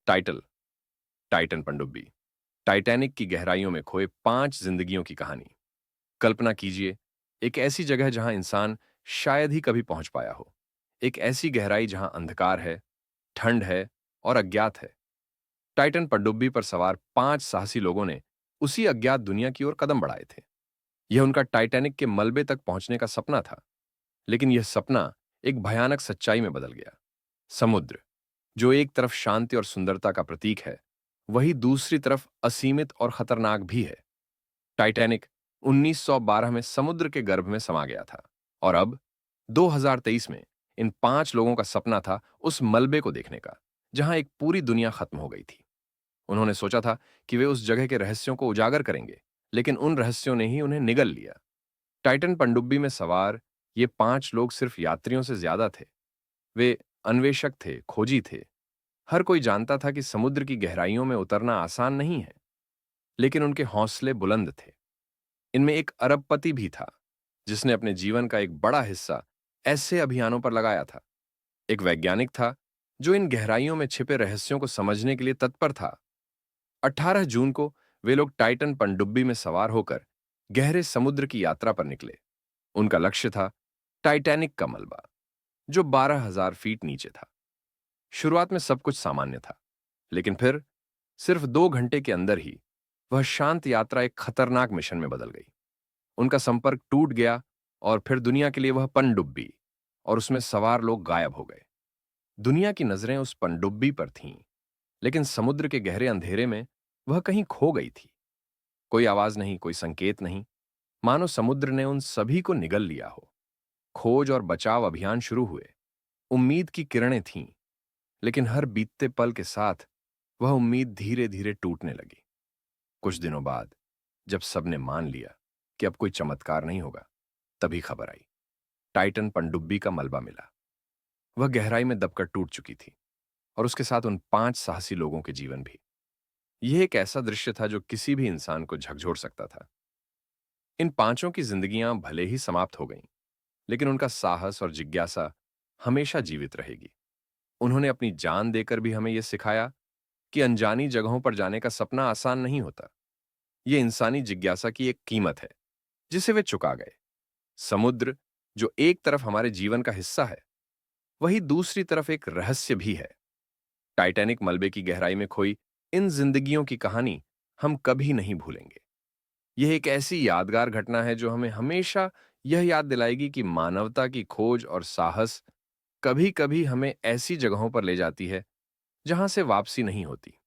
Title. Titan पनडुब्बी। Titanic की गहराइयों में खोए 5 जिंदगियों की कहानी। कल्पना कीजिए, एक ऐसी जगह जहां इंसान शायद ही कभी पहुंच पाया हो। एक ऐसी गहराई जहां अंधकार है, ठंड है और अज्ञात है। टाइटन पनडुब्बी पर सवार 5 साहसी लोगों ने उसी अज्ञात दुनिया की ओर कदम बढ़ाए थे। यह उनका टाइटैनिक के मलबे तक पहुंचने का सपना था। लेकिन यह सपना एक भयानक सच्चाई में बदल गया। समुद्र, जो एक तरफ शांति और सुंदरता का प्रतीक है, वही दूसरी तरफ असीमित और खतरनाक भी है। टाइटैनिक 1912 में समुद्र के गर्भ में समा गया था और अब 2023 में इन 5 लोगों का सपना था उस मलबे को देखने का, जहां एक पूरी दुनिया खत्म हो गई थी। उन्होंने सोचा था कि वे उस जगह के रहस्यों को उजागर करेंगे, लेकिन उन रहस्यों ने ही उन्हें निगल लिया। टाइटन पनडुब्बी में सवार ये 5 लोग सिर्फ यात्रियों से ज्यादा थे। वे अन्वेषक थे, खोजी थे। हर कोई जानता था कि समुद्र की गहराइयों में उतरना आसान नहीं है, लेकिन उनके हौसले बुलंद थे। इनमें एक अरबपति भी था, जिसने अपने जीवन का एक बड़ा हिस्सा ऐसे अभियानों पर लगाया था। एक वैज्ञानिक था, जो इन गहराइयों में छिपे रहस्यों को समझने के लिए तत्पर था। 18 जून को वे लोग टाइटन पनडुब्बी में सवार होकर गहरे समुद्र की यात्रा पर निकले। उनका लक्ष्य था टाइटैनिक का मलबा, जो 12,000 फीट नीचे था। शुरुआत में सब कुछ सामान्य था, लेकिन फिर सिर्फ 2 घंटे के अंदर ही वह शांत यात्रा एक खतरनाक मिशन में बदल गई। उनका संपर्क टूट गया और फिर दुनिया के लिए वह पनडुब्बी और उसमें सवार लोग गायब हो गए। दुनिया की नजरें उस पनडुब्बी पर थीं, लेकिन समुद्र के गहरे अंधेरे में वह कहीं खो गई थी। कोई आवाज नहीं, कोई संकेत नहीं, मानो समुद्र ने उन सभी को निगल लिया हो। खोज और बचाव अभियान शुरू हुए। उम्मीद की किरणें थीं, लेकिन हर बीतते पल के साथ वह उम्मीद धीरे धीरे टूटने लगी। कुछ दिनों बाद, जब सबने मान लिया कि अब कोई चमत्कार नहीं होगा, तभी खबर आई। टाइटन पनडुब्बी का मलबा मिला। वह गहराई में दबकर टूट चुकी थी और उसके साथ उन 5 साहसी लोगों के जीवन भी। यह एक ऐसा दृश्य था जो किसी भी इंसान को झकझोर सकता था। इन पांचों की जिंदगियां भले ही समाप्त हो गईं, लेकिन उनका साहस और जिज्ञासा हमेशा जीवित रहेगी। उन्होंने अपनी जान देकर भी हमें यह सिखाया कि अनजानी जगहों पर जाने का सपना आसान नहीं होता। यह इंसानी जिज्ञासा की एक कीमत है, जिसे वे चुका गए। समुद्र, जो एक तरफ हमारे जीवन का हिस्सा है, वही दूसरी तरफ एक रहस्य भी है। टाइटैनिक मलबे की गहराई में खोई इन जिंदगियों की कहानी हम कभी नहीं भूलेंगे। यह एक ऐसी यादगार घटना है जो हमें हमेशा यह याद दिलाएगी कि मानवता की खोज और साहस कभी-कभी हमें ऐसी जगहों पर ले जाती है जहां से वापसी नहीं होती।